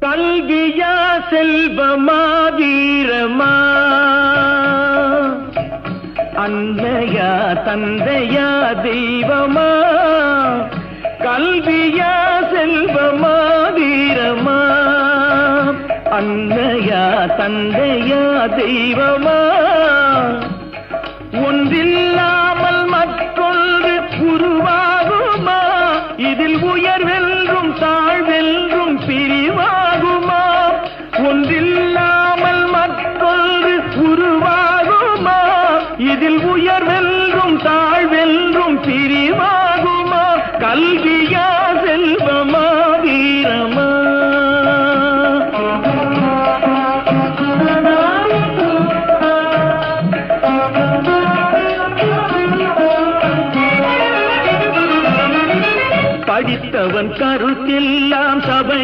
கல்வியா செல்வமா வீரமா, அன்னையா தந்தையா தெய்வமா, கல்வியா செல்வமா வீரமா, அன்னையா தந்தையா தெய்வமா, ஒன்றில்லாமல் மற்றொன்று உருவாகுமா, இதில் உயர்வென்றும் தாழ்வென்றும் பிரிவாகுமா, ஒன்றில்லாமல் மற்றொன்று உருவாகுமா, இதில் உயர்வென்றும் தாழ்வென்றும் பிரிவாகுமா, கல்வியா செல்வமா வீரமா. படித்தவன் கருத்தெல்லாம் சபை